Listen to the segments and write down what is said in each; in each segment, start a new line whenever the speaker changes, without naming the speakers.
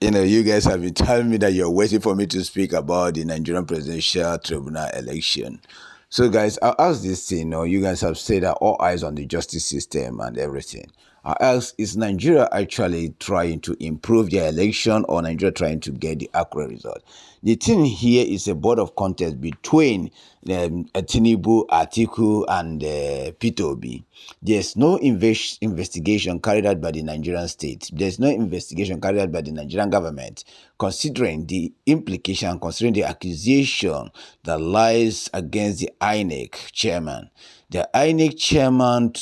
You guys have been telling me that you're waiting for me to speak about the Nigerian Presidential Tribunal election. So, guys, I'll ask this thing. You guys have said that all eyes on the justice system and everything. I ask, is Nigeria actually trying to improve their election or Nigeria trying to get the accurate result? The thing here is a board of contest between Tinubu, Atiku, and Peter Obi. There's no investigation carried out by the Nigerian state. There's no investigation carried out by the Nigerian government, considering the implication, considering the accusation that lies against the INEC chairman. The INEC chairman,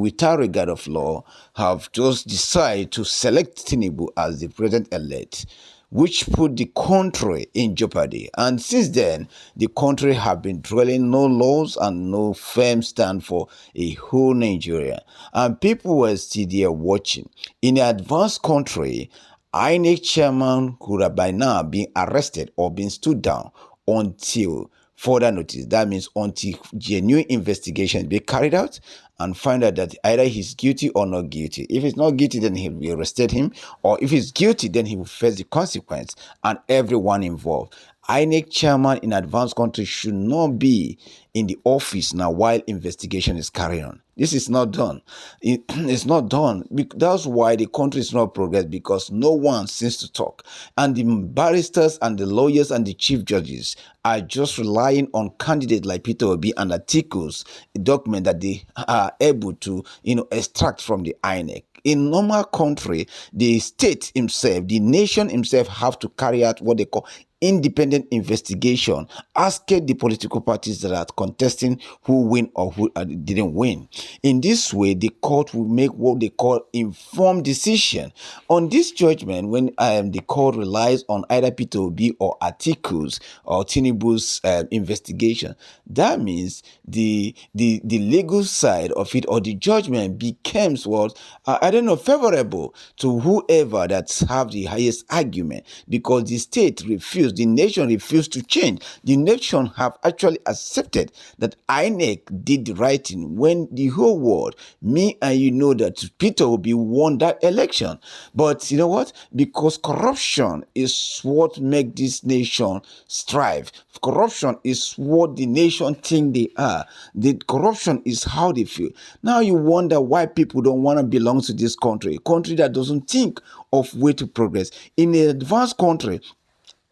without regard of law, have just decided to select Tinubu as the president-elect, which put the country in jeopardy. And since then, the country have been dwelling no laws and no firm stand for a whole Nigeria. And people were still there watching. In an advanced country, INEC chairman could have by now been arrested or been stood down until further notice. That means until genuine investigation be carried out and find out that either he's guilty or not guilty. If he's not guilty, then he will arrested him, or if he's guilty, then he will face the consequence, and everyone involved. INEC chairman in advanced country should not be in the office now while investigation is carrying on. This is not done. It's not done. That's why the country is not progressed, because no one seems to talk. And the barristers and the lawyers and the chief judges are just relying on candidates like Peter Obi and Atiku's document that they are able to, extract from the INEC. In normal country, the state himself, the nation himself have to carry out what they call independent investigation, asking the political parties that are contesting who win or who didn't win. In this way, the court will make what they call informed decision. On this judgment, when the court relies on either Peter Obi or Atiku's or Tinubu's investigation, that means the legal side of it or the judgment becomes what I don't know, favorable to whoever that have the highest argument, because the state refused, the nation refused to change. The nation have actually accepted that INEC did the right thing when the whole world, me and you, know that Peter Obi won that election. But you know what? Because corruption is what makes this nation strive. Corruption is what the nation think they are. The corruption is how they feel. Now you wonder why people don't want to belong to this country, a country that doesn't think of way to progress. In an advanced country,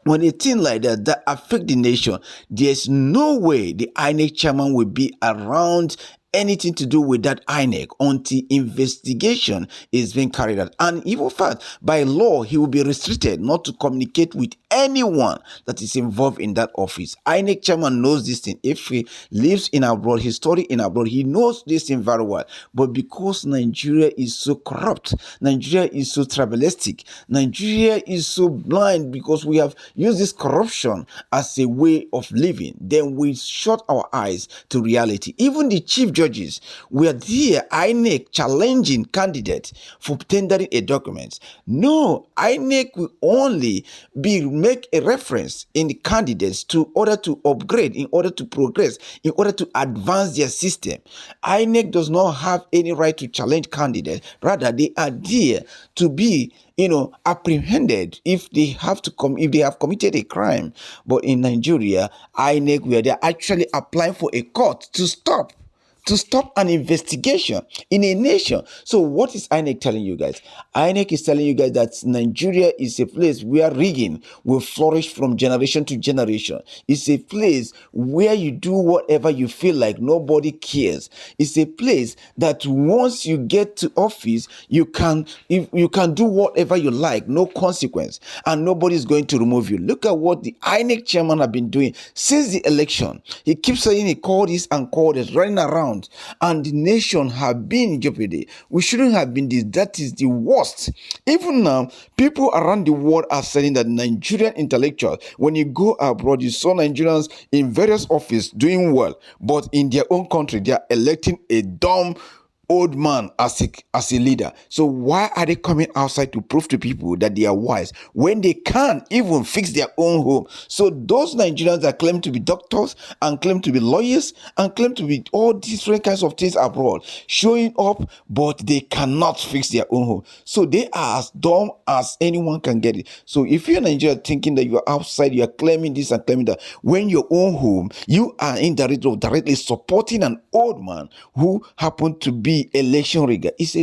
when a thing like that affect the nation, there's no way the INEC chairman will be around anything to do with that INEC until investigation is being carried out. And even fact, by law, he will be restricted not to communicate with anyone that is involved in that office. INEC chairman knows this thing. If he lives in abroad, his story in abroad, he knows this thing very well. But because Nigeria is so corrupt, Nigeria is so tribalistic, Nigeria is so blind, because we have used this corruption as a way of living, then we shut our eyes to reality. Even the chief judges were there, INEC challenging candidates for tendering a document. No, INEC will only make a reference in the candidates to order to upgrade, in order to progress, in order to advance their system. INEC does not have any right to challenge candidates. Rather, they are there to be apprehended if they have committed a crime. But in Nigeria, INEC, where they're actually applying for a court to stop an investigation in a nation. So what is INEC telling you guys? INEC is telling you guys that Nigeria is a place where rigging will flourish from generation to generation. It's a place where you do whatever you feel like, nobody cares. It's a place that once you get to office, you can do whatever you like, no consequence, and nobody's going to remove you. Look at what the INEC chairman have been doing since the election. He keeps saying he called this and called it, running around, and the nation have been in jeopardy. We shouldn't have been this. That is the worst. Even now, people around the world are saying that Nigerian intellectuals, when you go abroad, you saw Nigerians in various offices doing well, but in their own country, they are electing a dumb old man as a leader. So why are they coming outside to prove to people that they are wise when they can't even fix their own home? So those Nigerians that claim to be doctors and claim to be lawyers and claim to be all different kinds of things abroad, showing up, but they cannot fix their own home. So they are as dumb as anyone can get it. So if you're in Nigeria thinking that you are outside, you are claiming this and claiming that, when your own home, you are indirectly or directly supporting an old man who happened to be election rigger. It's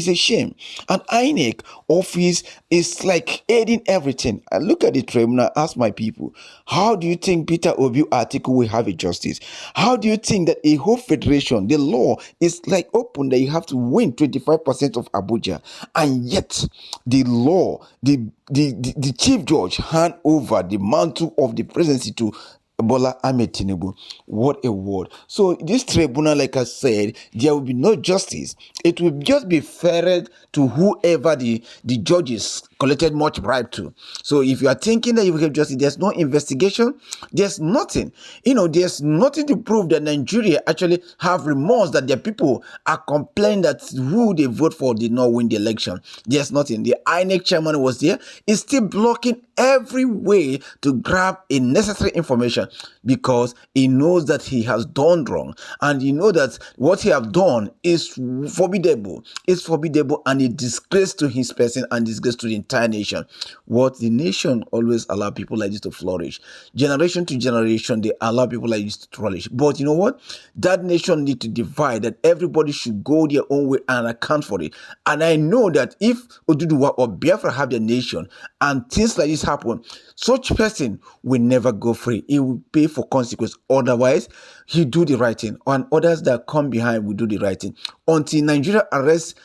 a shame. And INEC office is like aiding everything. I look at the tribunal, ask my people, how do you think Peter Obi article will have a justice? How do you think that a whole federation, the law is like open that you have to win 25% of Abuja, and yet the law, the chief judge hand over the mantle of the presidency to Bola Ahmed Tinubu? What a word. So this tribunal, like I said, there will be no justice. It will just be ferreted to whoever the judges collected much bribe to. So if you are thinking that you will have justice, there's no investigation, there's nothing. There's nothing to prove that Nigeria actually have remorse, that their people are complaining that who they vote for did not win the election. There's nothing. The INEC chairman was there. Is still blocking every way to grab a necessary information because he knows that he has done wrong, and he knows that what he have done is formidable. It's formidable and a disgrace to his person and disgrace to the entire nation. What the nation always allow people like this to flourish. Generation to generation, they allow people like this to flourish. But you know what? That nation need to divide, that everybody should go their own way and account for it. And I know that if Oduduwa or Biafra have their nation and things like this happen, such person will never go free. He will pay for consequence. Otherwise, he do the right thing, and others that come behind will do the right thing until Nigeria arrests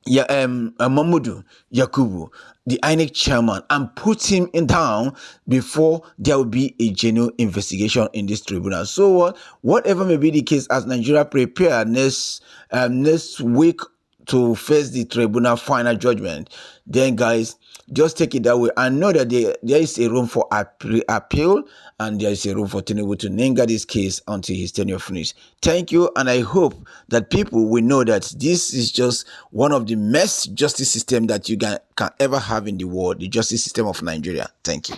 Mamadou Yakubu, the INEC chairman, and put him down before there will be a genuine investigation in this tribunal. So whatever may be the case, as Nigeria prepare next week to face the tribunal final judgment, then guys, just take it that way and know that there is a room for appeal, and there is a room for Tinubu to linger this case until his tenure finishes. Thank you, and I hope that people will know that this is just one of the best justice system that you can ever have in the world, the justice system of Nigeria. Thank you.